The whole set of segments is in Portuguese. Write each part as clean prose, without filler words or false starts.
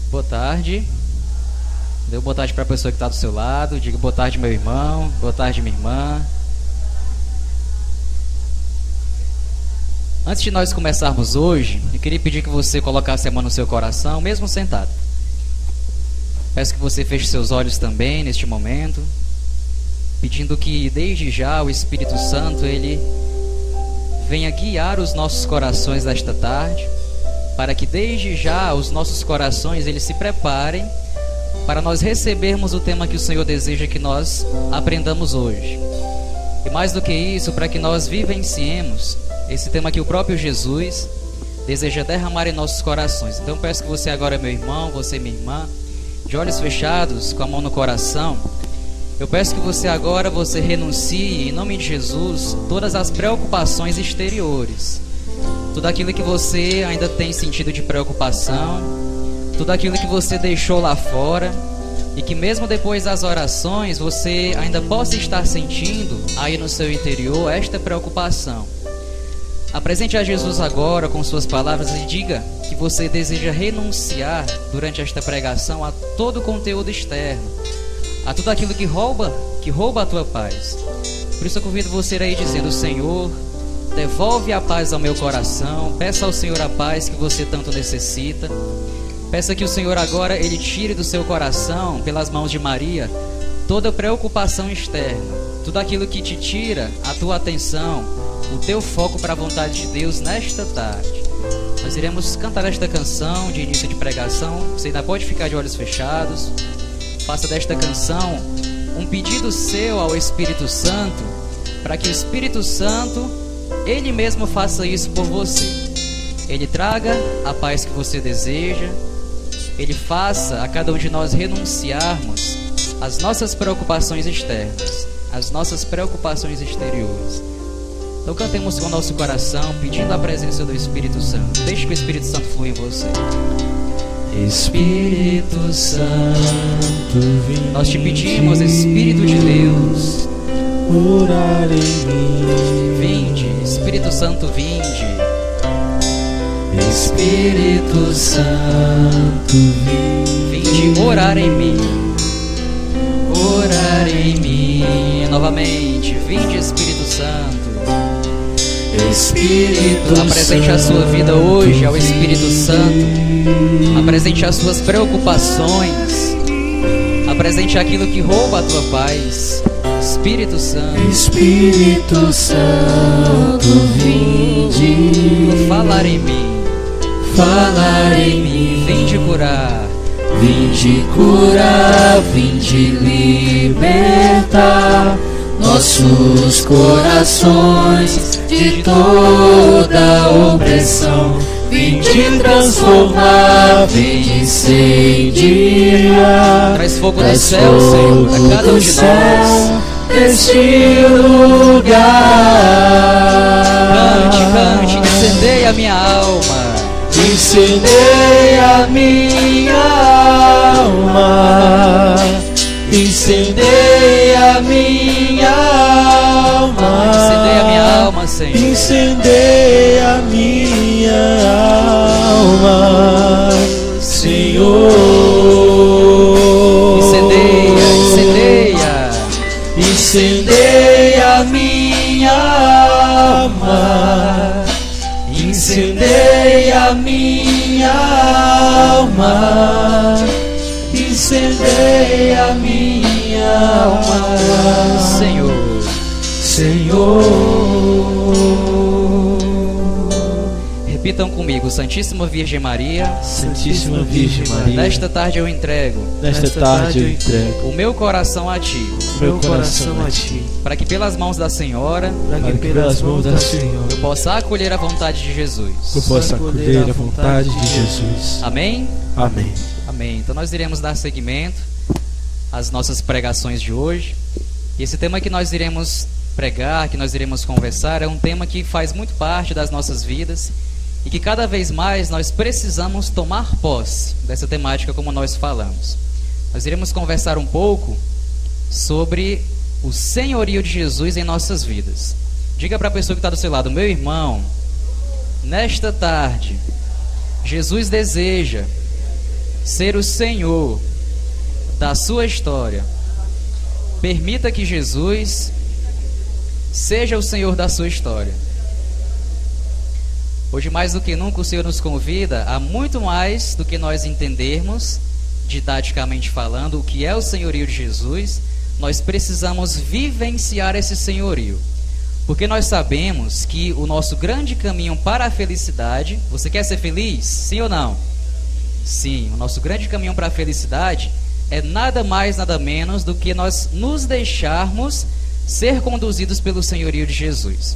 Boa tarde. Dê boa tarde para a pessoa que está do seu lado. Diga boa tarde, meu irmão. Boa tarde, minha irmã. Antes de nós começarmos hoje, eu queria pedir que você colocasse a mão no seu coração, mesmo sentado. Peço que você feche seus olhos também neste momento, pedindo que desde já o Espírito Santo ele venha guiar os nossos corações nesta tarde, para que desde já os nossos corações eles se preparem para nós recebermos o tema que o Senhor deseja que nós aprendamos hoje. E mais do que isso, para que nós vivenciemos esse tema que o próprio Jesus deseja derramar em nossos corações. Então peço que você agora, meu irmão, você minha irmã, de olhos fechados, com a mão no coração, eu peço que você agora, você renuncie, em nome de Jesus, todas as preocupações exteriores. Tudo aquilo que você ainda tem sentido de preocupação, tudo aquilo que você deixou lá fora, e que mesmo depois das orações, você ainda possa estar sentindo aí no seu interior esta preocupação. Apresente a Jesus agora com suas palavras e diga que você deseja renunciar durante esta pregação a todo o conteúdo externo, a tudo aquilo que rouba a tua paz. Por isso eu convido você aí dizendo: Senhor, devolve a paz ao meu coração. Peça ao Senhor a paz que você tanto necessita. Peça que o Senhor agora ele tire do seu coração, pelas mãos de Maria, toda preocupação externa, tudo aquilo que te tira a tua atenção, o teu foco para a vontade de Deus nesta tarde. Nós iremos cantar esta canção de início de pregação. Você ainda pode ficar de olhos fechados. Faça desta canção um pedido seu ao Espírito Santo, para que o Espírito Santo ele mesmo faça isso por você. Ele traga a paz que você deseja. Ele faça a cada um de nós renunciarmos às nossas preocupações externas, às nossas preocupações exteriores. Então cantemos com o nosso coração, pedindo a presença do Espírito Santo. Deixe que o Espírito Santo flua em você. Espírito Santo, vinde. Nós te pedimos, Espírito de Deus, orar em mim. Vinde, Espírito Santo, vinde. Espírito Santo, vinde orar em mim. Orar em mim. Novamente, vinde, Espírito Santo. Espírito apresente a sua vida hoje ao Espírito Santo. Apresente as suas preocupações. Apresente aquilo que rouba a tua paz. Espírito Santo. Espírito Santo, vinde. Falar em mim. Falar em mim. Vinde curar. Vinde curar, vinde libertar nossos corações de toda opressão. Vinde transformar, vinde incendiar. Traz fogo do céu, Senhor, a cada um de nós. Deste lugar. Cante, cante, incendeia a minha alma. Incendeia a minha alma. Incendeia a minha alma. Incendeia a minha alma, Senhor. Incendeia a minha alma, Senhor. Incendeia, incendeia. Incendeia a minha alma. Incendeia a minha alma. Incendeia a minha alma, Senhor. Senhor. Repitam comigo: Santíssima Virgem Maria, Santíssima Virgem Maria, nesta tarde eu entrego, nesta tarde eu entrego o meu coração a Ti, meu coração a Ti, para que pelas mãos da Senhora, para que pelas mãos da Senhora eu possa acolher a vontade de Jesus. eu possa acolher a vontade de Jesus. Amém? Amém. Amém. Então nós iremos dar seguimento às nossas pregações de hoje. E esse tema que nós iremos pregar, que nós iremos conversar, é um tema que faz muito parte das nossas vidas e que cada vez mais nós precisamos tomar posse dessa temática, como nós falamos. Nós iremos conversar um pouco sobre o senhorio de Jesus em nossas vidas. Diga para a pessoa que está do seu lado: meu irmão, nesta tarde, Jesus deseja ser o Senhor da sua história. Permita que Jesus seja o Senhor da sua história. Hoje, mais do que nunca, o Senhor nos convida a muito mais do que nós entendermos, didaticamente falando, o que é o senhorio de Jesus. Nós precisamos vivenciar esse senhorio. Porque nós sabemos que o nosso grande caminho para a felicidade... Você quer ser feliz? Sim ou não? Sim, o nosso grande caminho para a felicidade é nada mais, nada menos do que nós nos deixarmos ser conduzidos pelo senhorio de Jesus.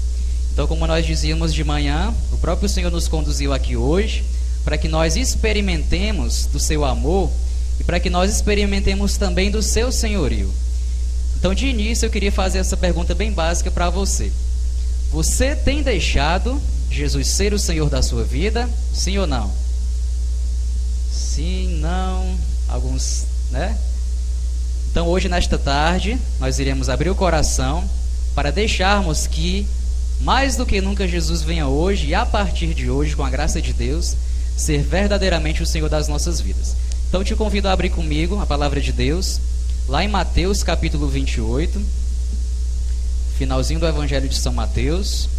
Então, como nós dizíamos de manhã, o próprio Senhor nos conduziu aqui hoje para que nós experimentemos do seu amor e para que nós experimentemos também do seu senhorio. Então, de início, eu queria fazer essa pergunta bem básica para você. Você tem deixado Jesus ser o Senhor da sua vida? Sim ou não? Sim, não, alguns, né? Então, hoje, nesta tarde, nós iremos abrir o coração para deixarmos que, mais do que nunca, Jesus venha hoje e, a partir de hoje, com a graça de Deus, ser verdadeiramente o Senhor das nossas vidas. Então, te convido a abrir comigo a palavra de Deus, lá em Mateus capítulo 28, finalzinho do Evangelho de São Mateus.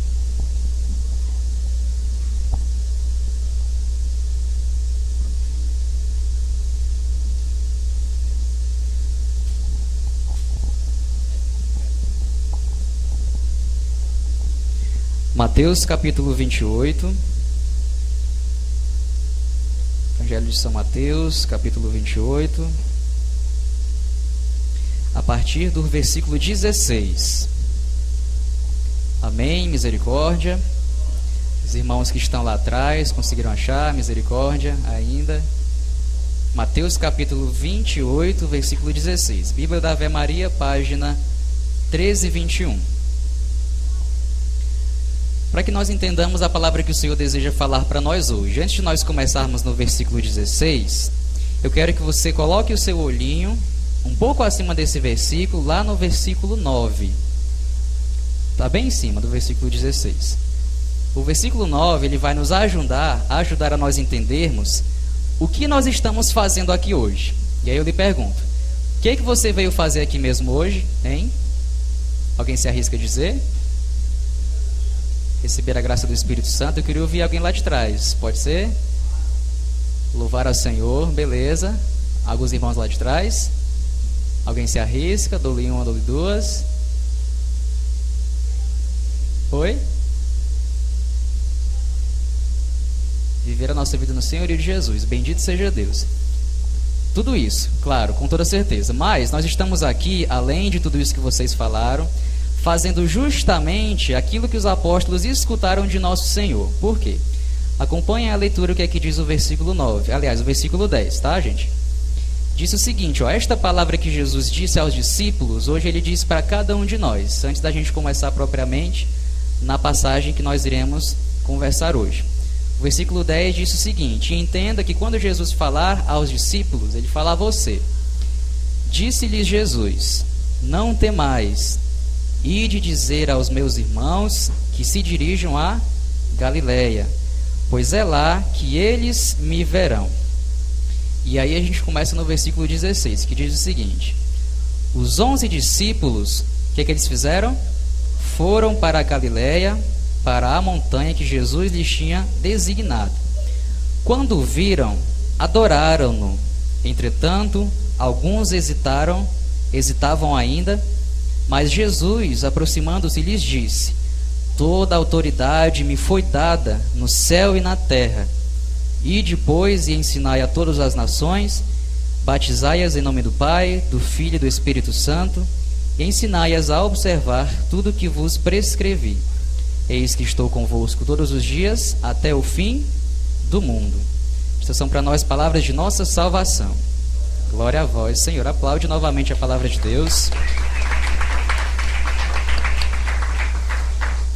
Mateus capítulo 28, Evangelho de São Mateus, capítulo 28, a partir do versículo 16. Amém, misericórdia. Os irmãos que estão lá atrás conseguiram achar, misericórdia ainda. Mateus capítulo 28, versículo 16. Bíblia da Ave Maria, página 1321. Para que nós entendamos a palavra que o Senhor deseja falar para nós hoje. Antes de nós começarmos no versículo 16, eu quero que você coloque o seu olhinho um pouco acima desse versículo, lá no versículo 9. Está bem em cima do versículo 16. O versículo 9, ele vai nos ajudar a nós entendermos o que nós estamos fazendo aqui hoje. E aí eu lhe pergunto, o que é que você veio fazer aqui mesmo hoje, hein? Alguém se arrisca a dizer? Receber a graça do Espírito Santo. Eu queria ouvir alguém lá de trás, pode ser? Louvar ao Senhor, beleza. Alguns irmãos lá de trás. Alguém se arrisca? Dou-lhe uma, dou-lhe duas. Oi? Viver a nossa vida no Senhorio de Jesus. Bendito seja Deus. Tudo isso, claro, com toda certeza. Mas nós estamos aqui, além de tudo isso que vocês falaram, fazendo justamente aquilo que os apóstolos escutaram de nosso Senhor. Por quê? Acompanhem a leitura, o que aqui diz o versículo 9. Aliás, o versículo 10, tá, gente? Diz o seguinte, ó, esta palavra que Jesus disse aos discípulos, hoje ele diz para cada um de nós, antes da gente começar propriamente na passagem que nós iremos conversar hoje. O versículo 10 diz o seguinte, entenda que quando Jesus falar aos discípulos, ele fala a você. Disse-lhes Jesus, não temais, ide dizer aos meus irmãos que se dirijam a Galileia, pois é lá que eles me verão. E aí a gente começa no versículo 16, que diz o seguinte, os 11 discípulos, o que eles fizeram? Foram para a Galileia, para a montanha que Jesus lhes tinha designado. Quando o viram, adoraram-no. Entretanto, alguns hesitavam ainda, mas Jesus, aproximando-se, lhes disse, toda a autoridade me foi dada no céu e na terra. Ide, pois, e ensinai a todas as nações, batizai-as em nome do Pai, do Filho e do Espírito Santo, e ensinai-as a observar tudo o que vos prescrevi. Eis que estou convosco todos os dias, até o fim do mundo. Estas são para nós palavras de nossa salvação. Glória a vós, Senhor. Aplaude novamente a palavra de Deus.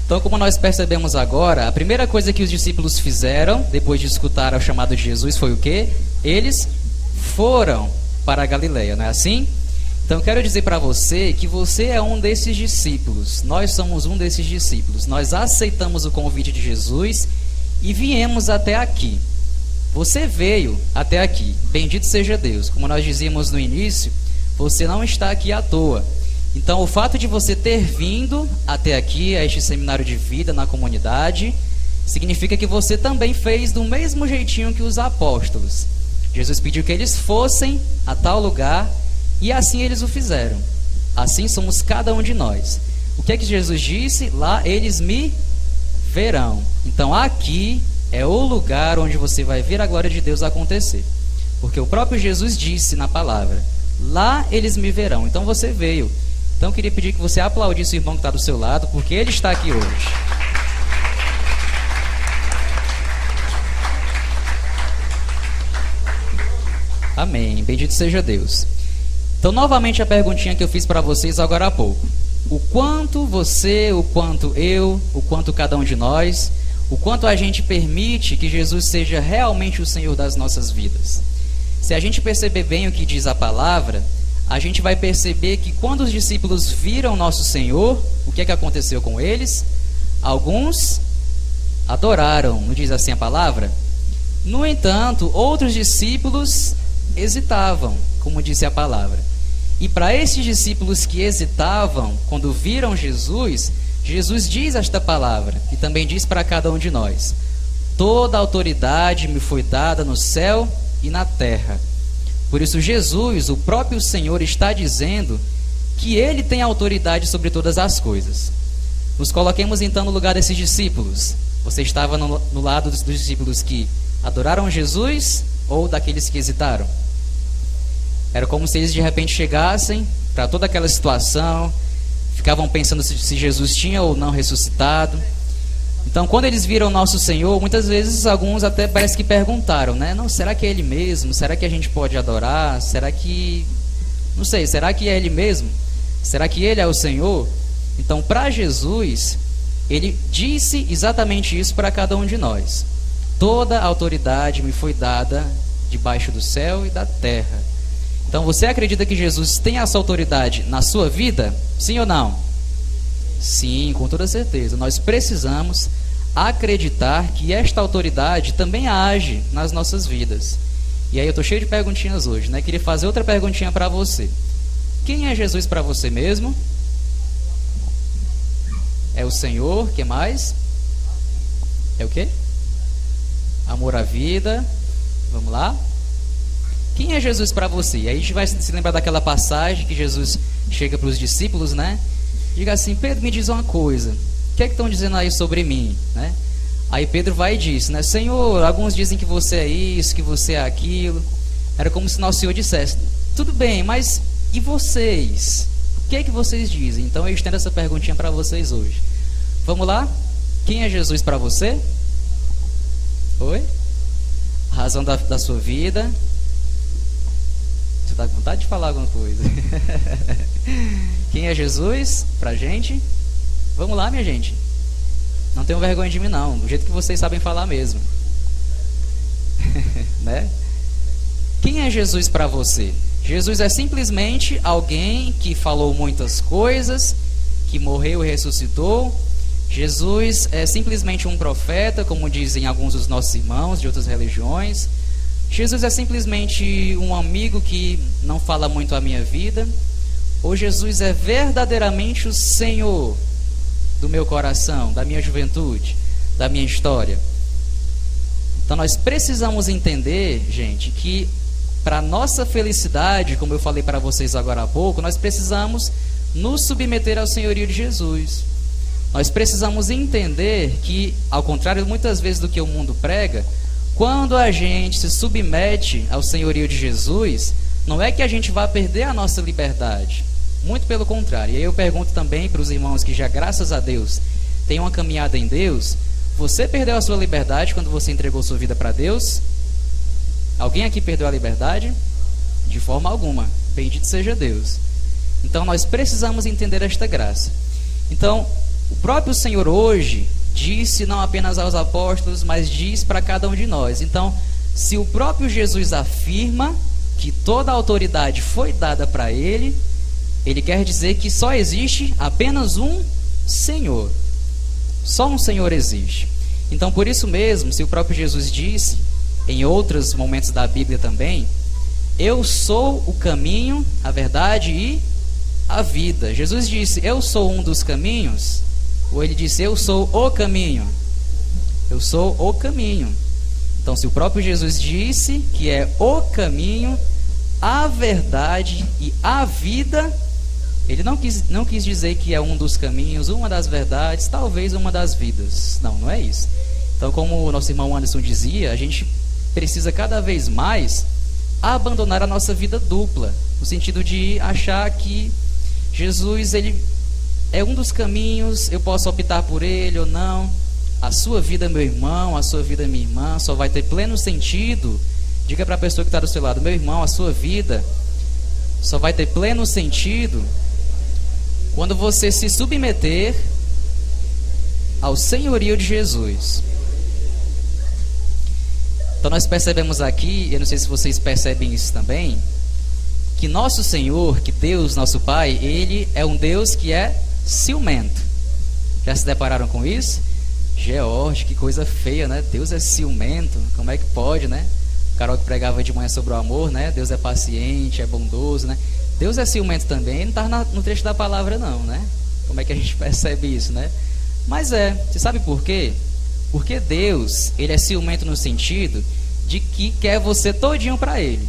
Então, como nós percebemos agora, a primeira coisa que os discípulos fizeram, depois de escutar o chamado de Jesus, foi o quê? Eles foram para a Galileia, não é assim? Então, quero dizer para você que você é um desses discípulos. Nós somos um desses discípulos. Nós aceitamos o convite de Jesus e viemos até aqui. Você veio até aqui, bendito seja Deus. Como nós dizíamos no início, você não está aqui à toa. Então, o fato de você ter vindo até aqui, a este seminário de vida na comunidade, significa que você também fez do mesmo jeitinho que os apóstolos. Jesus pediu que eles fossem a tal lugar e assim eles o fizeram. Assim somos cada um de nós. O que é que Jesus disse? Lá eles me verão. Então aqui é o lugar onde você vai ver a glória de Deus acontecer. Porque o próprio Jesus disse na palavra, lá eles me verão. Então você veio. Então eu queria pedir que você aplaudisse o irmão que está do seu lado, porque ele está aqui hoje. Amém. Bendito seja Deus. Então, novamente a perguntinha que eu fiz para vocês agora há pouco. O quanto você, o quanto eu, o quanto cada um de nós, o quanto a gente permite que Jesus seja realmente o Senhor das nossas vidas? Se a gente perceber bem o que diz a palavra, a gente vai perceber que quando os discípulos viram nosso Senhor, o que é que aconteceu com eles? Alguns adoraram, não diz assim a palavra? No entanto, outros discípulos hesitavam, como disse a palavra. E para esses discípulos que hesitavam, quando viram Jesus, Jesus diz esta palavra, e também diz para cada um de nós: toda autoridade me foi dada no céu e na terra. Por isso Jesus, o próprio Senhor, está dizendo que Ele tem autoridade sobre todas as coisas. Nos coloquemos então no lugar desses discípulos. Você estava no lado dos discípulos que adoraram Jesus ou daqueles que hesitaram? Era como se eles de repente chegassem para toda aquela situação, ficavam pensando se Jesus tinha ou não ressuscitado. Então, quando eles viram nosso Senhor, muitas vezes alguns até parece que perguntaram, né? Não, será que é Ele mesmo? Será que a gente pode adorar? Será que... não sei, será que é Ele mesmo? Será que Ele é o Senhor? Então, para Jesus, Ele disse exatamente isso para cada um de nós. Toda a autoridade me foi dada debaixo do céu e da terra. Então, você acredita que Jesus tem essa autoridade na sua vida? Sim ou não? Sim, com toda certeza. Nós precisamos acreditar que esta autoridade também age nas nossas vidas. E aí eu estou cheio de perguntinhas hoje, né? Queria fazer outra perguntinha para você. Quem é Jesus para você mesmo? É o Senhor, que mais? É o quê? Amor à vida. Vamos lá? Quem é Jesus para você? E aí a gente vai se lembrar daquela passagem que Jesus chega para os discípulos, né? Diga assim: Pedro, me diz uma coisa. O que é que estão dizendo aí sobre mim, né? Aí Pedro vai e diz, né? Senhor, alguns dizem que você é isso, que você é aquilo. Era como se nosso Senhor dissesse: tudo bem, mas e vocês? O que é que vocês dizem? Então eu estendo essa perguntinha para vocês hoje. Vamos lá? Quem é Jesus para você? Oi? A razão da sua vida? Você está com vontade de falar alguma coisa? Quem é Jesus pra gente? Vamos lá, minha gente. Não tenham vergonha de mim, não. Do jeito que vocês sabem falar mesmo. Né? Quem é Jesus para você? Jesus é simplesmente alguém que falou muitas coisas, que morreu e ressuscitou. Jesus é simplesmente um profeta, como dizem alguns dos nossos irmãos de outras religiões. Jesus é simplesmente um amigo que não fala muito a minha vida. Ou Jesus é verdadeiramente o Senhor do meu coração, da minha juventude, da minha história? Então nós precisamos entender, gente, que para nossa felicidade, como eu falei para vocês agora há pouco, nós precisamos nos submeter ao senhorio de Jesus. Nós precisamos entender que, ao contrário muitas vezes do que o mundo prega, quando a gente se submete ao senhorio de Jesus, não é que a gente vai perder a nossa liberdade. Muito pelo contrário. E aí eu pergunto também para os irmãos que já, graças a Deus, têm uma caminhada em Deus: você perdeu a sua liberdade quando você entregou sua vida para Deus? Alguém aqui perdeu a liberdade? De forma alguma. Bendito seja Deus. Então nós precisamos entender esta graça. Então, o próprio Senhor hoje disse não apenas aos apóstolos, mas diz para cada um de nós. Então, se o próprio Jesus afirma que toda a autoridade foi dada para Ele, Ele quer dizer que só existe apenas um Senhor. Só um Senhor existe. Então, por isso mesmo, se o próprio Jesus disse em outros momentos da Bíblia também, eu sou o caminho, a verdade e a vida. Jesus disse, eu sou um dos caminhos, ou ele disse, eu sou o caminho. Eu sou o caminho. Então, se o próprio Jesus disse que é o caminho, a verdade e a vida, ele não quis dizer que é um dos caminhos, uma das verdades, talvez uma das vidas. Não, não é isso. Então, como o nosso irmão Anderson dizia, a gente precisa cada vez mais abandonar a nossa vida dupla, no sentido de achar que Jesus, ele é um dos caminhos, eu posso optar por ele ou não. A sua vida, meu irmão, a sua vida, minha irmã, só vai ter pleno sentido. Diga para a pessoa que está do seu lado, meu irmão, a sua vida só vai ter pleno sentido quando você se submeter ao senhorio de Jesus. Então nós percebemos aqui, eu não sei se vocês percebem isso também, que nosso Senhor, que Deus, nosso Pai, Ele é um Deus que é ciumento. Já se depararam com isso? George, que coisa feia, né? Deus é ciumento, como é que pode, né? O Carol que pregava de manhã sobre o amor, né? Deus é paciente, é bondoso, né? Deus é ciumento também, não está no trecho da palavra não, né? Como é que a gente percebe isso, né? Mas você sabe por quê? Porque Deus, Ele é ciumento no sentido de que quer você todinho para Ele.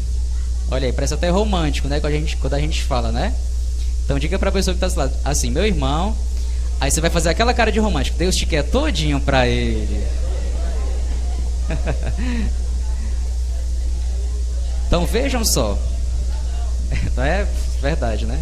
Olha aí, parece até romântico, né? Quando a gente fala, né? Então diga para a pessoa que está do lado, assim, meu irmão, aí você vai fazer aquela cara de romântico, Deus te quer todinho para Ele. Então vejam só, não é verdade, né?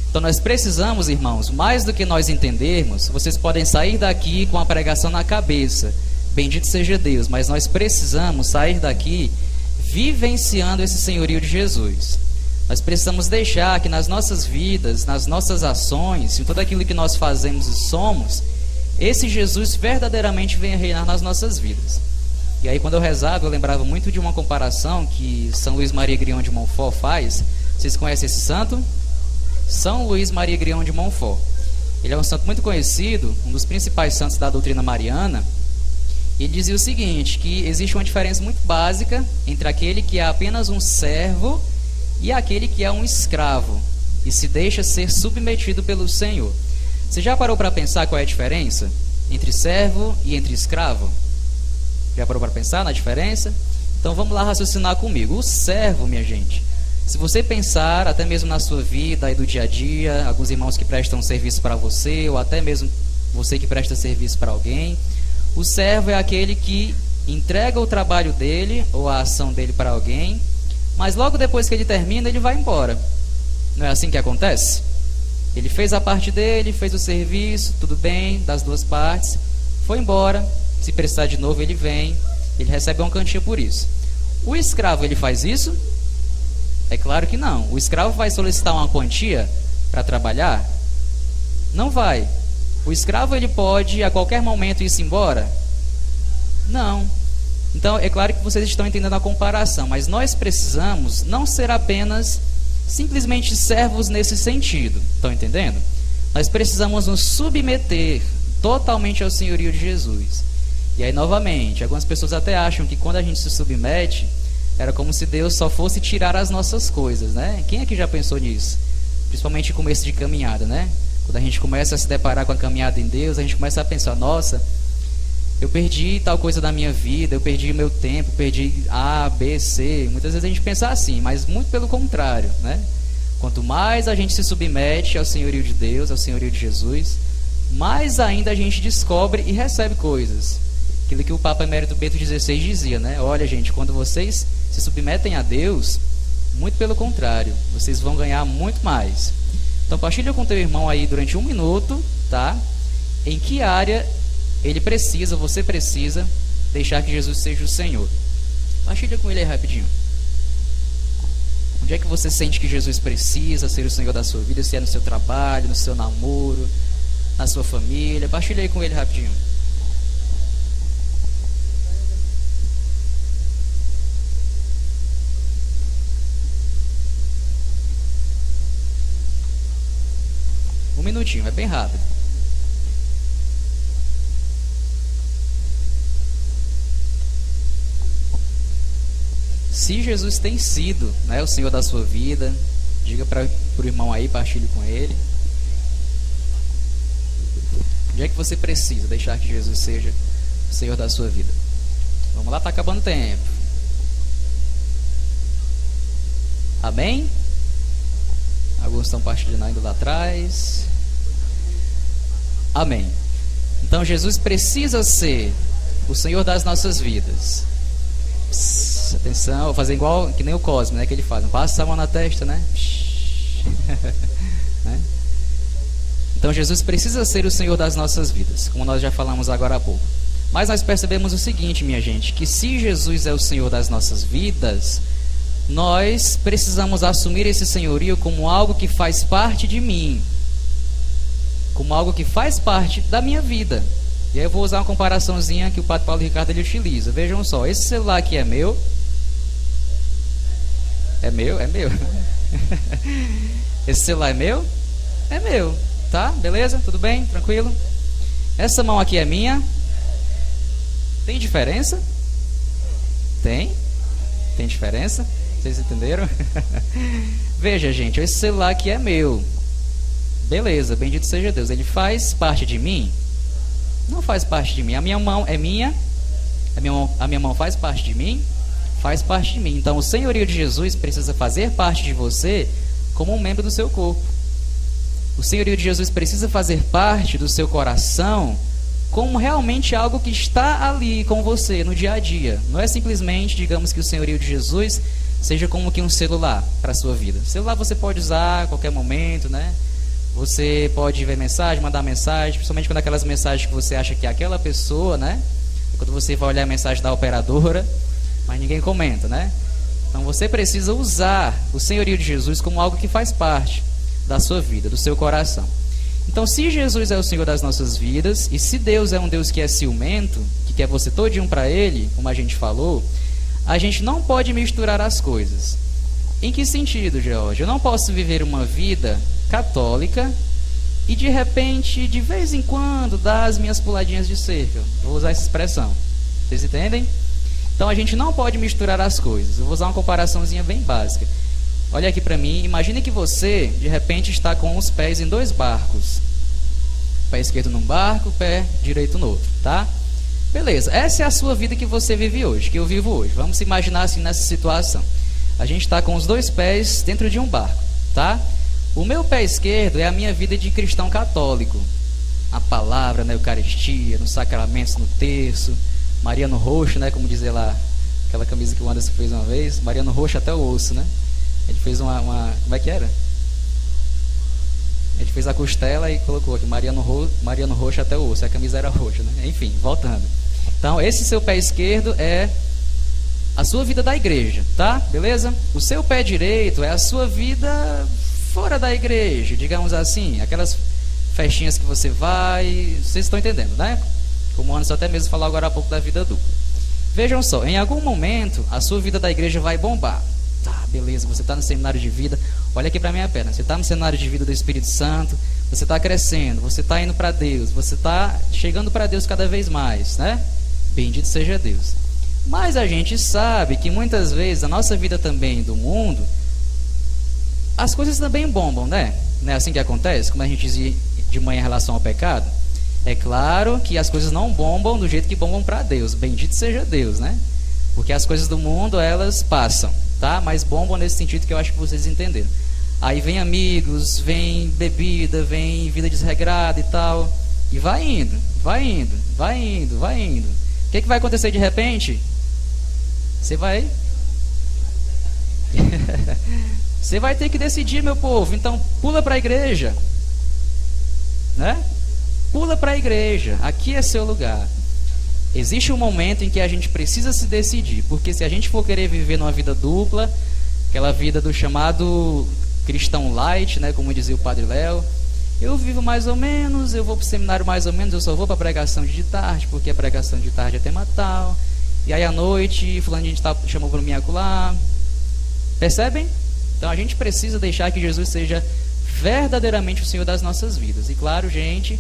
Então nós precisamos, irmãos, mais do que nós entendermos, vocês podem sair daqui com a pregação na cabeça, bendito seja Deus, mas nós precisamos sair daqui vivenciando esse senhorio de Jesus. Nós precisamos deixar que nas nossas vidas, nas nossas ações, em tudo aquilo que nós fazemos e somos, esse Jesus verdadeiramente venha reinar nas nossas vidas. E aí quando eu rezava, eu lembrava muito de uma comparação que São Luís Maria Grião de Montfort faz. Vocês conhecem esse santo? São Luís Maria Grião de Montfort. Ele é um santo muito conhecido, um dos principais santos da doutrina mariana. Ele dizia o seguinte, que existe uma diferença muito básica entre aquele que é apenas um servo e aquele que é um escravo e se deixa ser submetido pelo Senhor. Você já parou para pensar qual é a diferença entre servo e entre escravo? Já parou para pensar na diferença? Então vamos lá raciocinar comigo. O servo, minha gente, se você pensar até mesmo na sua vida aí do dia a dia, alguns irmãos que prestam serviço para você, ou até mesmo você que presta serviço para alguém, o servo é aquele que entrega o trabalho dele ou a ação dele para alguém, mas logo depois que ele termina, ele vai embora. Não é assim que acontece? Ele fez a parte dele, fez o serviço, tudo bem, das duas partes, foi embora. Se precisar de novo, ele vem, ele recebe uma quantia por isso. O escravo, ele faz isso? É claro que não. O escravo vai solicitar uma quantia para trabalhar? Não vai. O escravo, ele pode a qualquer momento ir-se embora? Não. Então, é claro que vocês estão entendendo a comparação, mas nós precisamos não ser apenas simplesmente servos nesse sentido. Estão entendendo? Nós precisamos nos submeter totalmente ao senhorio de Jesus. E aí, novamente, algumas pessoas até acham que quando a gente se submete, era como se Deus só fosse tirar as nossas coisas, né? Quem aqui já pensou nisso? Principalmente em começo de caminhada, né? Quando a gente começa a se deparar com a caminhada em Deus, a gente começa a pensar, nossa, eu perdi tal coisa da minha vida, eu perdi meu tempo, perdi A, B, C. Muitas vezes a gente pensa assim, mas muito pelo contrário, né? Quanto mais a gente se submete ao senhorio de Deus, ao senhorio de Jesus, mais ainda a gente descobre e recebe coisas. Aquilo que o Papa Emérito Bento XVI dizia, né? Olha, gente, quando vocês se submetem a Deus, muito pelo contrário, vocês vão ganhar muito mais. Então partilha com teu irmão aí durante 1 minuto, tá? Em que área ele precisa, você precisa deixar que Jesus seja o Senhor. Partilha com ele aí rapidinho. Onde é que você sente que Jesus precisa ser o Senhor da sua vida? Se é no seu trabalho, no seu namoro, na sua família. Partilha aí com ele rapidinho. Um minutinho, é bem rápido. Se Jesus tem sido, né, o Senhor da sua vida, diga para o irmão aí, partilhe com ele. Onde é que você precisa deixar que Jesus seja o Senhor da sua vida? Vamos lá, está acabando o tempo. Amém? Alguns estão partilhando ainda lá atrás. Amém. Então Jesus precisa ser o Senhor das nossas vidas. Psst, atenção, vou fazer igual que nem o Cosme, né, que ele faz. Passa a mão na testa, né? Né? Então Jesus precisa ser o Senhor das nossas vidas, como nós já falamos agora há pouco. Mas nós percebemos o seguinte, minha gente, que se Jesus é o Senhor das nossas vidas, nós precisamos assumir esse senhorio como algo que faz parte de mim, como algo que faz parte da minha vida. E aí eu vou usar uma comparaçãozinha que o Padre Paulo Ricardo ele utiliza. Vejam só, esse celular aqui é meu. É meu? É meu. Esse celular é meu? É meu. Tá? Beleza? Tudo bem? Tranquilo? Essa mão aqui é minha. Tem diferença? Tem? Tem diferença? Vocês entenderam? Veja, gente, esse celular aqui é meu. Beleza, bendito seja Deus. Ele faz parte de mim? Não faz parte de mim. A minha mão é minha. A minha mão faz parte de mim? Faz parte de mim. Então o senhorio de Jesus precisa fazer parte de você como um membro do seu corpo. O senhorio de Jesus precisa fazer parte do seu coração como realmente algo que está ali com você no dia a dia. Não é simplesmente, digamos, que o senhorio de Jesus seja como que um celular para a sua vida. O celular você pode usar a qualquer momento, né? Você pode ver mensagem, mandar mensagem, principalmente quando aquelas mensagens que você acha que é aquela pessoa, né? Quando você vai olhar a mensagem da operadora, mas ninguém comenta, né? Então você precisa usar o senhorio de Jesus como algo que faz parte da sua vida, do seu coração. Então, se Jesus é o Senhor das nossas vidas, e se Deus é um Deus que é ciumento, que quer você todinho para Ele, como a gente falou, a gente não pode misturar as coisas. Em que sentido, George? Eu não posso viver uma vida católica e de repente, de vez em quando, dar as minhas puladinhas de cerca. Vou usar essa expressão. Vocês entendem? Então a gente não pode misturar as coisas. Eu vou usar uma comparaçãozinha bem básica. Olha aqui para mim, imagine que você, de repente, está com os pés em dois barcos. Pé esquerdo num barco, pé direito no outro, tá? Beleza, essa é a sua vida que você vive hoje, que eu vivo hoje. Vamos imaginar assim nessa situação. A gente está com os dois pés dentro de um barco, tá? O meu pé esquerdo é a minha vida de cristão católico. A palavra, na Eucaristia, nos sacramentos, no terço, Maria no roxo, né? Como dizer lá, aquela camisa que o Anderson fez uma vez, Maria no roxo até o osso, né? Ele fez uma como é que era? Ele fez a costela e colocou aqui Maria no roxo até o osso. A camisa era roxa, né? Enfim, voltando. Então, esse seu pé esquerdo é a sua vida da igreja, tá? Beleza? O seu pé direito é a sua vida fora da igreja, digamos assim. Aquelas festinhas que você vai... Vocês estão entendendo, né? Como o Anderson até mesmo falou agora há pouco da vida dupla. Vejam só, em algum momento, a sua vida da igreja vai bombar. Tá, beleza, você está no seminário de vida. Olha aqui para minha perna, você está no seminário de vida do Espírito Santo. Você está crescendo, você está indo para Deus. Você está chegando para Deus cada vez mais, né? Bendito seja Deus. Mas a gente sabe que muitas vezes a nossa vida também do mundo, as coisas também bombam, né? Não é assim que acontece? Como a gente dizia de manhã em relação ao pecado. É claro que as coisas não bombam do jeito que bombam para Deus. Bendito seja Deus, né? Porque as coisas do mundo, elas passam, tá? Mas bombam nesse sentido que eu acho que vocês entenderam. Aí vem amigos, vem bebida, vem vida desregrada e tal. E vai indo, vai indo, vai indo, vai indo. O que vai acontecer de repente? Você vai... Você vai ter que decidir, meu povo. Então pula para a igreja, né? Pula para a igreja. Aqui é seu lugar. Existe um momento em que a gente precisa se decidir, porque se a gente for querer viver numa vida dupla, aquela vida do chamado cristão light, né, como dizia o Padre Léo, eu vivo mais ou menos, eu vou para o seminário mais ou menos, eu só vou para a pregação de tarde, porque a pregação de tarde é tema tal, e aí à noite, fulano a gente chamou para mim acolá. Percebem? Então a gente precisa deixar que Jesus seja verdadeiramente o Senhor das nossas vidas. E claro, gente,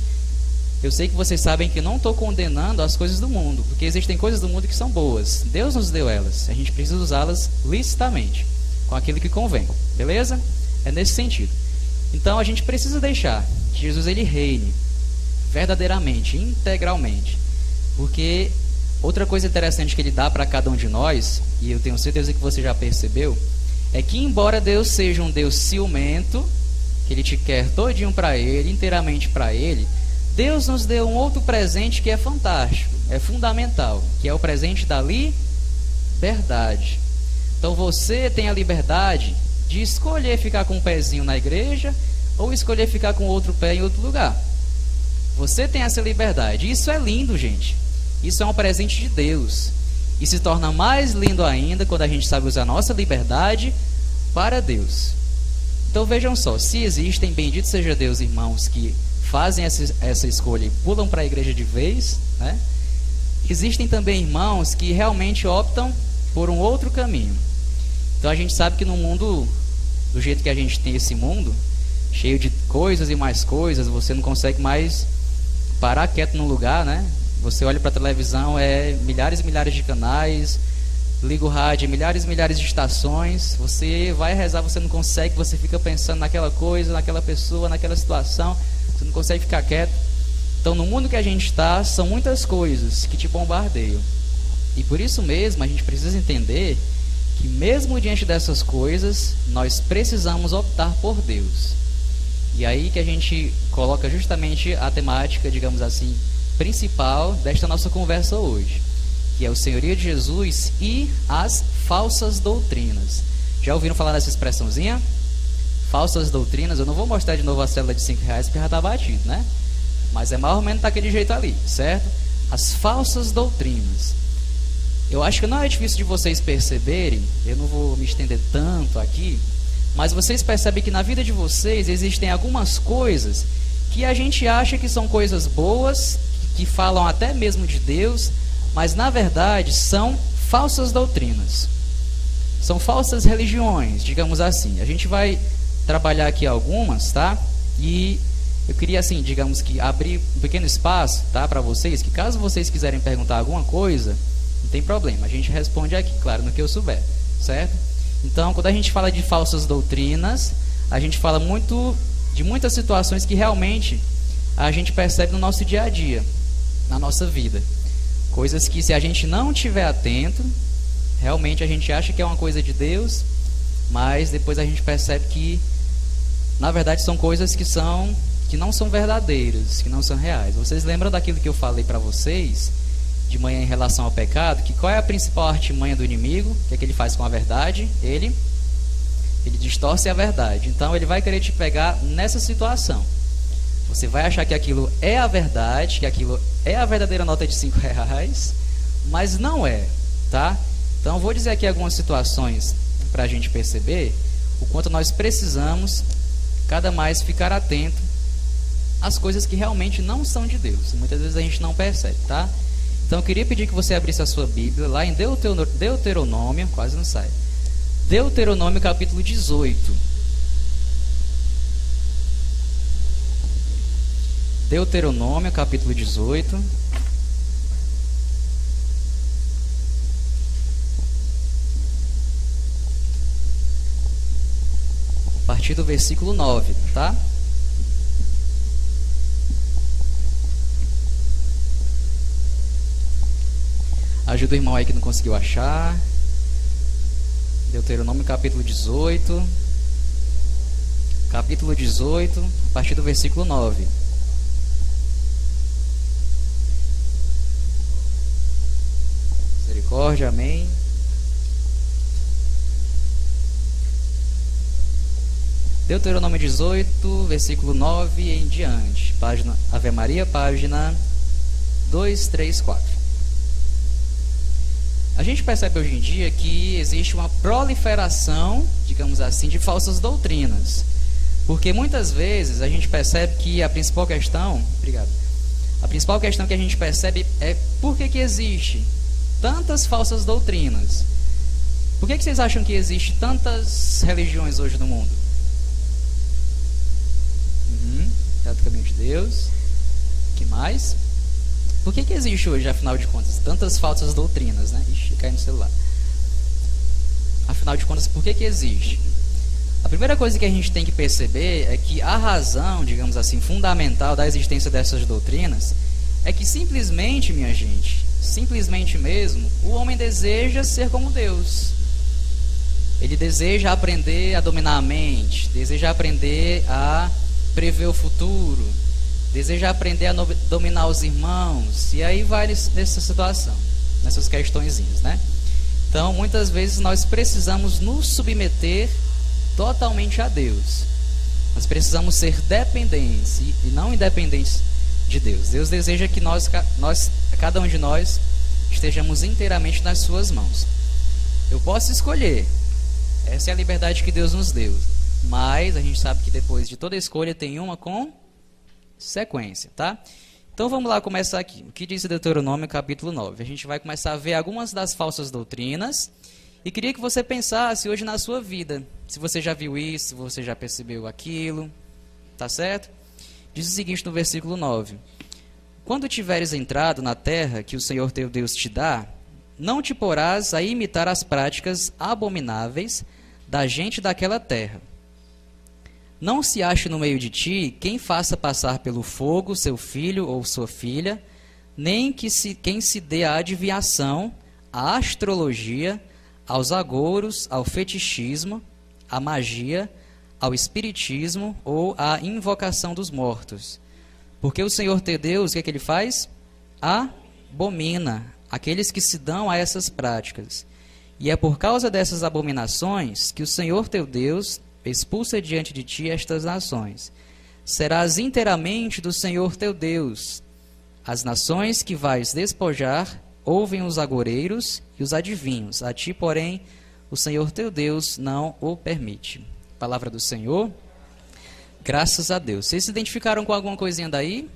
Eu sei que vocês sabem que não estou condenando as coisas do mundo, porque existem coisas do mundo que são boas. Deus nos deu elas. A gente precisa usá-las licitamente, com aquilo que convém. Beleza? É nesse sentido. Então a gente precisa deixar que Jesus ele reine verdadeiramente, integralmente. Porque outra coisa interessante que ele dá para cada um de nós, e eu tenho certeza que você já percebeu, é que embora Deus seja um Deus ciumento, que ele te quer todinho para ele, inteiramente para ele, Deus nos deu um outro presente que é fantástico, é fundamental, que é o presente da liberdade. Então você tem a liberdade de escolher ficar com um pezinho na igreja ou escolher ficar com outro pé em outro lugar. Você tem essa liberdade. Isso é lindo, gente. Isso é um presente de Deus. E se torna mais lindo ainda quando a gente sabe usar a nossa liberdade para Deus. Então vejam só, se existem, bendito seja Deus, irmãos, que fazem essa escolha e pulam para a igreja de vez, né? Existem também irmãos que realmente optam por um outro caminho. Então a gente sabe que no mundo, do jeito que a gente tem esse mundo, cheio de coisas e mais coisas, você não consegue mais parar quieto num lugar, né? Você olha para a televisão, é milhares e milhares de canais, liga o rádio, milhares e milhares de estações, você vai rezar, você não consegue, você fica pensando naquela coisa, naquela pessoa, naquela situação, você não consegue ficar quieto. Então no mundo que a gente está, são muitas coisas que te bombardeiam. E por isso mesmo a gente precisa entender que mesmo diante dessas coisas, nós precisamos optar por Deus. E aí que a gente coloca justamente a temática, digamos assim, principal desta nossa conversa hoje, que é o senhorio de Jesus e as falsas doutrinas. Já ouviram falar dessa expressãozinha? Falsas doutrinas. Eu não vou mostrar de novo a célula de R$5 porque já está batido, né? Mas é mais ou menos daquele jeito ali, certo? As falsas doutrinas. Eu acho que não é difícil de vocês perceberem, eu não vou me estender tanto aqui, mas vocês percebem que na vida de vocês existem algumas coisas que a gente acha que são coisas boas, que falam até mesmo de Deus, mas na verdade são falsas doutrinas. São falsas religiões, digamos assim. A gente vai trabalhar aqui algumas, tá? E eu queria assim, digamos que abrir um pequeno espaço, tá, para vocês, que caso vocês quiserem perguntar alguma coisa, não tem problema, a gente responde aqui, claro, no que eu souber, certo? Então, quando a gente fala de falsas doutrinas, a gente fala muito de muitas situações que realmente a gente percebe no nosso dia a dia, na nossa vida. Coisas que se a gente não estiver atento, realmente a gente acha que é uma coisa de Deus, mas depois a gente percebe que na verdade são coisas que não são verdadeiras, que não são reais. Vocês lembram daquilo que eu falei para vocês de manhã em relação ao pecado? Que qual é a principal artimanha do inimigo? O que é que ele faz com a verdade? Ele distorce a verdade. Então ele vai querer te pegar nessa situação. Você vai achar que aquilo é a verdade, que aquilo é a verdadeira nota de R$5, mas não é, tá? Então eu vou dizer aqui algumas situações para a gente perceber o quanto nós precisamos cada mais ficar atento às coisas que realmente não são de Deus. Muitas vezes a gente não percebe, tá? Então eu queria pedir que você abrisse a sua Bíblia lá em Deuteronômio, quase não sai. Deuteronômio capítulo 18. Deuteronômio capítulo 18. A partir do versículo 9, tá? Ajuda o irmão aí que não conseguiu achar. Deuteronômio capítulo 18. Capítulo 18, a partir do versículo 9. Misericórdia, amém. Deuteronômio 18, versículo 9 em diante. Página Ave Maria, página 234. A gente percebe hoje em dia que existe uma proliferação, digamos assim, de falsas doutrinas. Porque muitas vezes a gente percebe que a principal questão, a principal questão que a gente percebe é por que existe tantas falsas doutrinas. Por que vocês acham que existe tantas religiões hoje no mundo? É do caminho de Deus. Que mais? Por que existe hoje, afinal de contas, tantas falsas doutrinas, né? Ixi, cai no celular. Afinal de contas, por que existe? A primeira coisa que a gente tem que perceber é que a razão, digamos assim, fundamental da existência dessas doutrinas é que simplesmente, minha gente, simplesmente mesmo, o homem deseja ser como Deus. Ele deseja aprender a dominar a mente, deseja aprender a prever o futuro, deseja aprender a dominar os irmãos, e aí vai nessa situação, nessas questõezinhas, né? Então, muitas vezes nós precisamos nos submeter totalmente a Deus. Nós precisamos ser dependentes e não independentes de Deus. Deus deseja que cada um de nós, estejamos inteiramente nas suas mãos. Eu posso escolher. Essa é a liberdade que Deus nos deu. Mas a gente sabe que depois de toda escolha tem uma consequência, tá? Então vamos lá começar aqui. O que diz Deuteronômio capítulo 9? A gente vai começar a ver algumas das falsas doutrinas. E queria que você pensasse hoje na sua vida. Se você já viu isso, se você já percebeu aquilo. Tá certo? Diz o seguinte no versículo 9. Quando tiveres entrado na terra que o Senhor teu Deus te dá, não te porás a imitar as práticas abomináveis da gente daquela terra. Não se ache no meio de ti quem faça passar pelo fogo seu filho ou sua filha, nem quem se dê à adivinhação, à astrologia, aos agouros, ao fetichismo, à magia, ao espiritismo ou à invocação dos mortos. Porque o Senhor teu Deus, o que é que ele faz? Abomina aqueles que se dão a essas práticas. E é por causa dessas abominações que o Senhor teu Deus expulsa diante de ti estas nações. Serás inteiramente do Senhor teu Deus. As nações que vais despojar ouvem os agoureiros e os adivinhos. A ti, porém, o Senhor teu Deus não o permite. Palavra do Senhor. Graças a Deus. Vocês se identificaram com alguma coisinha daí?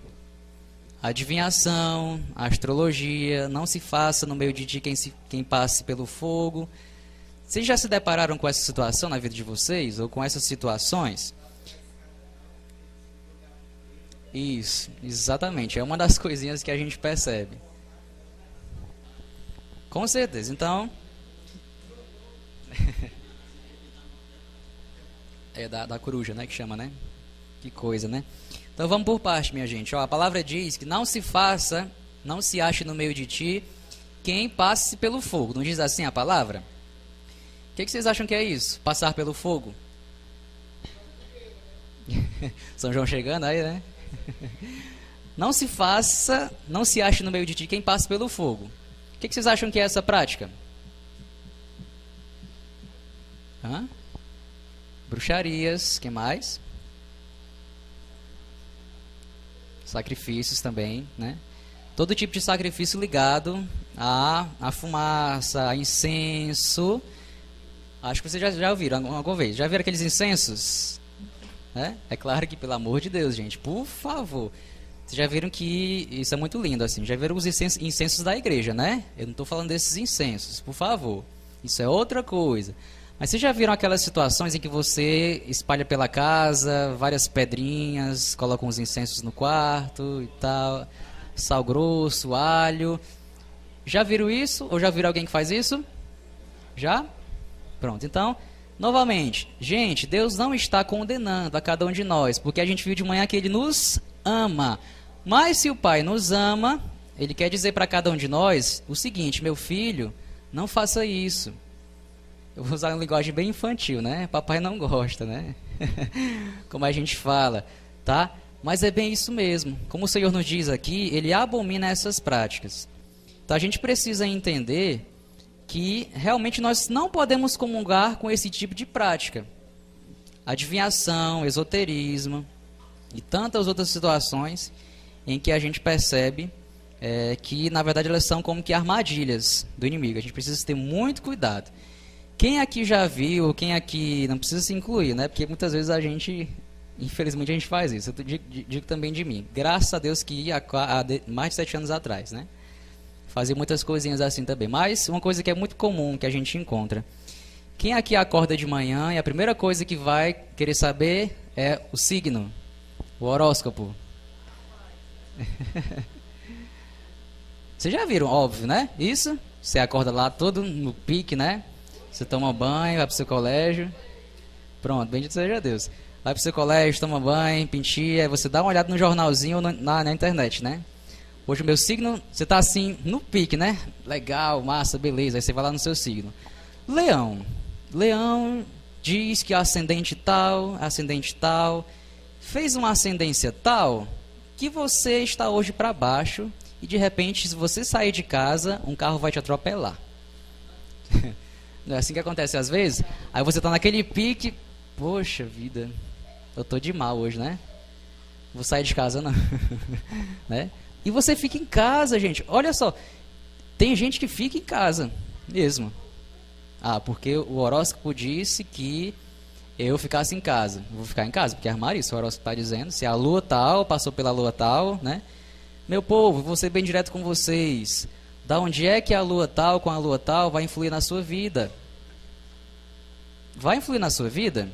Adivinhação, astrologia, não se faça no meio de ti quem passe pelo fogo. Vocês já se depararam com essa situação na vida de vocês? Ou com essas situações? Isso, exatamente. É uma das coisinhas que a gente percebe. Com certeza. Então, é da coruja, né, que chama, né? Que coisa, né? Então vamos por parte, minha gente. Ó, a palavra diz que não se ache no meio de ti quem passe pelo fogo. Não diz assim a palavra? O que vocês acham que é isso? Passar pelo fogo? São João chegando aí, né? Não se ache no meio de ti quem passe pelo fogo. O que vocês acham que é essa prática? Bruxarias, que mais? Sacrifícios também, né? Todo tipo de sacrifício ligado à fumaça, a incenso. Acho que vocês já ouviram alguma vez. Já viram aqueles incensos? É claro que, pelo amor de Deus, gente, por favor. Vocês já viram que isso é muito lindo, assim. Já viram os incensos da igreja, né? Eu não estou falando desses incensos, por favor. Isso é outra coisa. Mas vocês já viram aquelas situações em que você espalha pela casa várias pedrinhas, coloca uns incensos no quarto e tal, sal grosso, alho. Já viram isso? Ou já viram alguém que faz isso? Já? Pronto, então, novamente, gente, Deus não está condenando a cada um de nós, porque a gente viu de manhã que Ele nos ama. Mas se o Pai nos ama, Ele quer dizer para cada um de nós o seguinte: meu filho, não faça isso. Eu vou usar uma linguagem bem infantil, né? Papai não gosta, né? Como a gente fala, tá? Mas é bem isso mesmo. Como o Senhor nos diz aqui, Ele abomina essas práticas. Então a gente precisa entender que realmente nós não podemos comungar com esse tipo de prática. Adivinhação, esoterismo e tantas outras situações em que a gente percebe que, na verdade, elas são como que armadilhas do inimigo. A gente precisa ter muito cuidado. Quem aqui já viu, quem aqui não precisa se incluir, né? Porque muitas vezes a gente, infelizmente, a gente faz isso. Eu digo também de mim. Graças a Deus que há mais de 7 anos atrás, né? Fazia muitas coisinhas assim também. Mas uma coisa que é muito comum, que a gente encontra. Quem aqui acorda de manhã e a primeira coisa que vai querer saber é o signo, o horóscopo. Vocês já viram, óbvio, né? Isso. Você acorda lá todo no pique, né? Você toma banho, vai pro seu colégio. Pronto, bendito seja Deus. Vai pro seu colégio, toma banho, penteia, aí você dá uma olhada no jornalzinho ou na internet, né? Hoje o meu signo, você tá assim, no pique, né? Legal, massa, beleza. Aí você vai lá no seu signo. Leão. Leão diz que ascendente tal, fez uma ascendência tal, que você está hoje para baixo e de repente, se você sair de casa, um carro vai te atropelar. Não é assim que acontece às vezes? Aí você tá naquele pique, poxa vida, eu tô de mal hoje, né? Vou sair de casa não. Né? E você fica em casa, gente. Olha só, tem gente que fica em casa mesmo. Ah, porque o horóscopo disse que eu ficasse em casa. Vou ficar em casa, porque armar isso, o horóscopo está dizendo. Se a lua tal, passou pela lua tal, né? Meu povo, vou ser bem direto com vocês. Da onde é que a lua tal com a lua tal vai influir na sua vida? Vai influir na sua vida?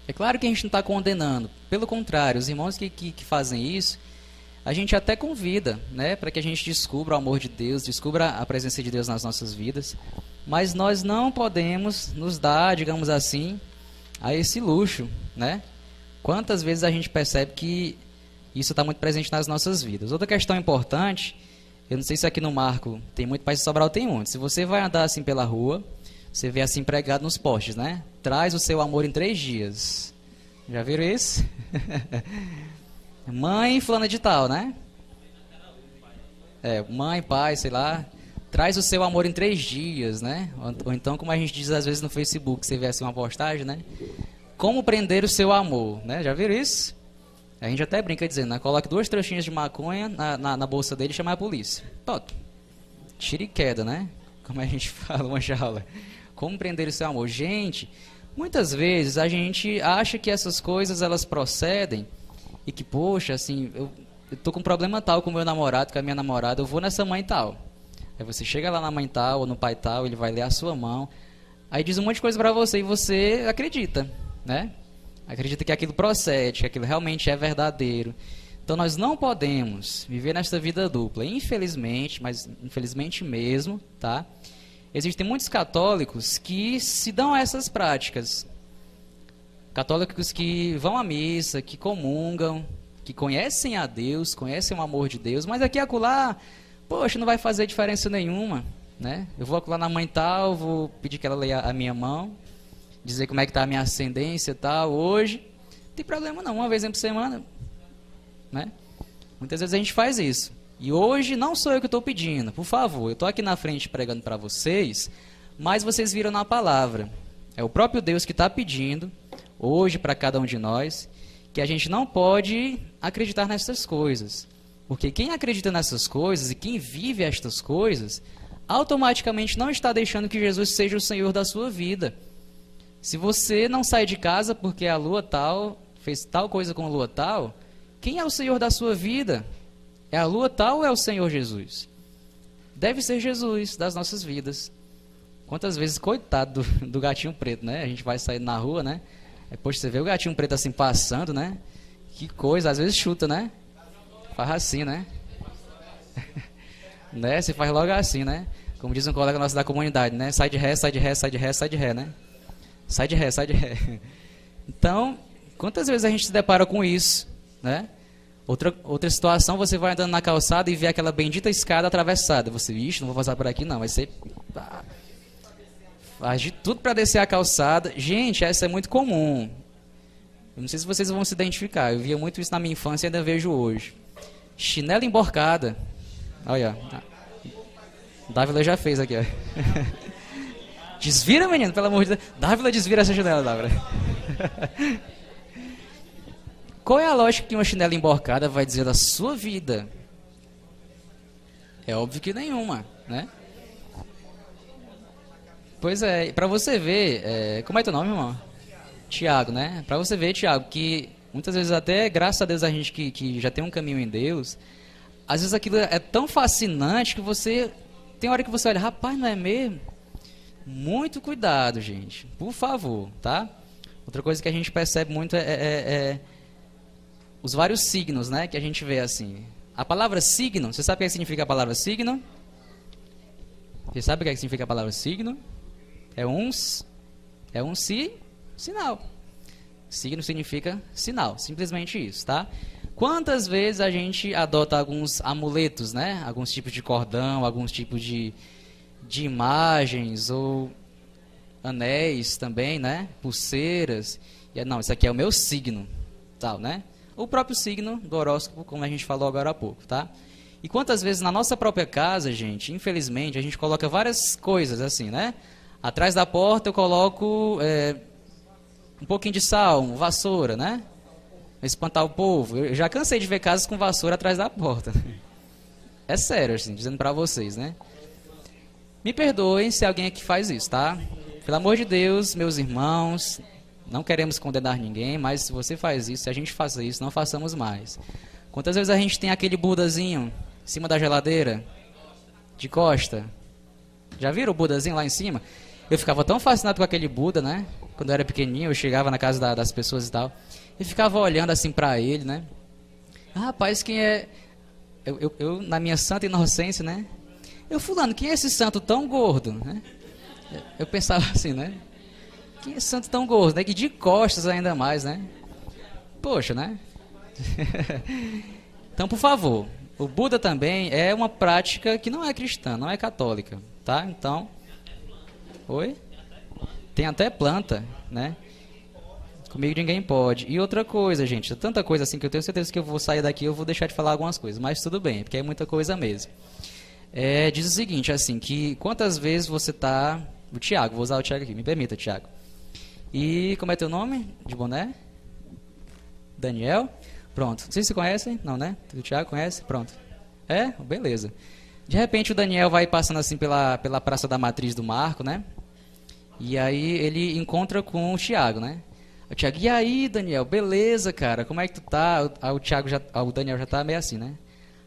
É claro que a gente não está condenando. Pelo contrário, os irmãos que fazem isso, a gente até convida, né? Para que a gente descubra o amor de Deus, descubra a presença de Deus nas nossas vidas. Mas nós não podemos nos dar, digamos assim, a esse luxo, né? Quantas vezes a gente percebe que isso está muito presente nas nossas vidas. Outra questão importante, eu não sei se aqui no Marco tem muito, mas em Sobral tem muito. Se você vai andar assim pela rua, você vê assim pregado nos postes, né? Traz o seu amor em 3 dias. Já viram isso? Mãe fulana de tal, né? Mãe, pai, sei lá. Traz o seu amor em 3 dias, né? Ou então, como a gente diz às vezes no Facebook, você vê assim uma postagem, né? Como prender o seu amor, né? Já viram isso? A gente até brinca dizendo, né? Coloque 2 trouxinhas de maconha na bolsa dele e chama a polícia. Pronto. Tira e queda, né? Como a gente fala, uma jaula. Como prender o seu amor? Gente, muitas vezes a gente acha que essas coisas, elas procedem e que, poxa, assim, eu tô com um problema tal com o meu namorado, com a minha namorada, eu vou nessa mãe tal. Aí você chega lá na mãe tal ou no pai tal, ele vai ler a sua mão, aí diz um monte de coisa pra você e você acredita, né? Acredita que aquilo procede, que aquilo realmente é verdadeiro. Então nós não podemos viver nesta vida dupla, infelizmente, mas infelizmente mesmo, tá? Existem muitos católicos que se dão a essas práticas. Católicos que vão à missa, que comungam, que conhecem a Deus, conhecem o amor de Deus, mas aqui e acolá, poxa, não vai fazer diferença nenhuma, né? Eu vou acolá na mãe tal, vou pedir que ela leia a minha mão, dizer como é que está a minha ascendência e tal, hoje. Não tem problema não, uma vez por semana, né? Muitas vezes a gente faz isso. E hoje não sou eu que estou pedindo, por favor, eu estou aqui na frente pregando para vocês, mas vocês viram na palavra. É o próprio Deus que está pedindo, hoje para cada um de nós, que a gente não pode acreditar nessas coisas. Porque quem acredita nessas coisas e quem vive estas coisas, automaticamente não está deixando que Jesus seja o Senhor da sua vida. Se você não sai de casa porque a lua tal fez tal coisa com a lua tal, quem é o Senhor da sua vida? É a lua tal ou é o Senhor Jesus? Deve ser Jesus das nossas vidas. Quantas vezes, coitado do gatinho preto, né? A gente vai sair na rua, né? Depois você vê o gatinho preto assim passando, né? Que coisa, às vezes chuta, né? Faz assim, né? Né? Você faz logo assim, né? Como diz um colega nosso da comunidade, né? Sai de ré, sai de ré, sai de ré, sai de ré, né? Sai de ré, sai de ré. Então, quantas vezes a gente se depara com isso, né? Outra situação, você vai andando na calçada e vê aquela bendita escada atravessada. Você, ixi, não vou passar por aqui não, vai ser... Faz de tudo para descer a calçada. Gente, essa é muito comum. Eu não sei se vocês vão se identificar. Eu via muito isso na minha infância e ainda vejo hoje. Chinela emborcada. Olha, Dávila já fez aqui, ó. Desvira, menino, pelo amor de Deus. Dávila, desvira essa chinela, Dávila. Qual é a lógica que uma chinela emborcada vai dizer da sua vida? É óbvio que nenhuma, né? Pois é, pra você ver, como é teu nome, irmão? Tiago, né? Pra você ver, Tiago, que muitas vezes até, graças a Deus, a gente que já tem um caminho em Deus, às vezes aquilo é tão fascinante que você, tem hora que você olha, rapaz, não é mesmo? Muito cuidado, gente, por favor, tá? Outra coisa que a gente percebe muito os vários signos, né, que a gente vê assim. A palavra signo, você sabe o que significa a palavra signo? Você sabe o que significa a palavra signo? É um sinal. Signo significa sinal, simplesmente isso, tá? Quantas vezes a gente adota alguns amuletos, né? Alguns tipos de cordão, alguns tipos de imagens ou anéis também, né? Pulseiras. E, não, isso aqui é o meu signo, tal, né? O próprio signo do horóscopo, como a gente falou agora há pouco, tá? E quantas vezes na nossa própria casa, gente, infelizmente, a gente coloca várias coisas assim, né? Atrás da porta eu coloco um pouquinho de sal, vassoura, né? Espantar o povo. Eu já cansei de ver casas com vassoura atrás da porta. É sério, assim, dizendo pra vocês, né? Me perdoem se alguém aqui faz isso, tá? Pelo amor de Deus, meus irmãos, não queremos condenar ninguém, mas se você faz isso, se a gente faz isso, não façamos mais. Quantas vezes a gente tem aquele budazinho em cima da geladeira, de costa? Já viram o budazinho lá em cima? Eu ficava tão fascinado com aquele Buda, né? Quando eu era pequenininho, eu chegava na casa das pessoas e tal. E ficava olhando assim pra ele, né? Rapaz, quem é... Eu, na minha santa inocência, né? Fulano, quem é esse santo tão gordo, né? Eu pensava assim, né? Quem é esse santo tão gordo, né? Que de costas ainda mais, né? Poxa, né? Então, por favor, o Buda também é uma prática que não é cristã, não é católica, tá? Então... Oi? Tem até planta, né? Comigo ninguém pode. E outra coisa, gente, tanta coisa assim que eu tenho certeza que eu vou sair daqui, eu vou deixar de falar algumas coisas, mas tudo bem, porque é muita coisa mesmo. Diz o seguinte, assim, que quantas vezes você tá... O Tiago, vou usar o Tiago aqui, me permita, Tiago. E como é teu nome de boné? Daniel? Pronto. Vocês se conhecem? Não, né? O Tiago conhece? Pronto. Beleza. De repente o Daniel vai passando assim pela Praça da Matriz do Marco, né? E aí ele encontra com o Tiago, né? O Tiago, e aí, Daniel, beleza, cara? Como é que tu tá? O Daniel já tá meio assim, né?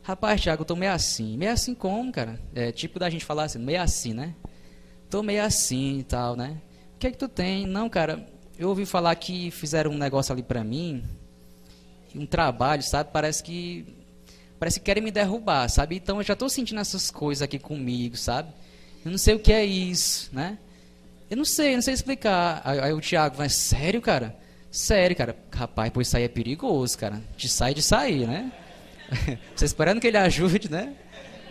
Rapaz, Tiago, eu tô meio assim. Meio assim como, cara? É tipo da gente falar assim, meio assim, né? Tô meio assim e tal, né? O que é que tu tem? Não, cara, eu ouvi falar que fizeram um negócio ali pra mim, um trabalho, sabe? Parece que querem me derrubar, sabe? Então eu já tô sentindo essas coisas aqui comigo, sabe? Eu não sei o que é isso, né? Eu não sei explicar. Aí o Tiago vai, sério, cara? Sério, cara. Rapaz, pois isso aí é perigoso, cara. De sair, né? Você esperando que ele ajude, né?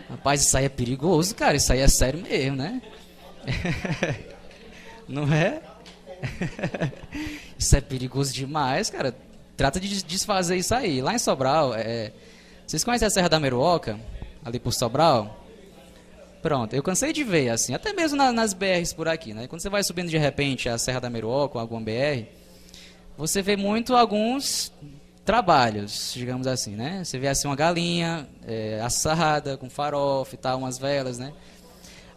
Rapaz, isso aí é perigoso, cara. Isso aí é sério mesmo, né? Não é? Isso é perigoso demais, cara. Trata de desfazer isso aí. Lá em Sobral, vocês conhecem a Serra da Meruoca? Ali por Sobral? Pronto, eu cansei de ver, assim, até mesmo nas BRs por aqui, né? Quando você vai subindo de repente a Serra da Meruoca ou alguma BR, você vê muito alguns trabalhos, digamos assim, né? Você vê assim uma galinha assada com farofa e tal, umas velas, né?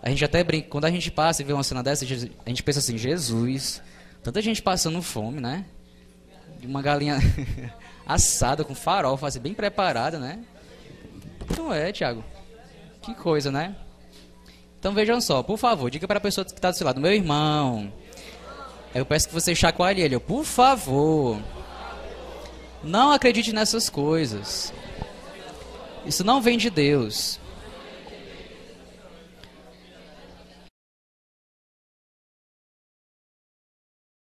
A gente até brinca, quando a gente passa e vê uma cena dessa, a gente pensa assim, Jesus, tanta gente passando fome, né? Uma galinha assada com farofa, assim, bem preparada, né? Não é, Tiago? Que coisa, né? Então vejam só, por favor, diga para a pessoa que está do seu lado, meu irmão, eu peço que você chacoalhe ele, por favor, não acredite nessas coisas, isso não vem de Deus.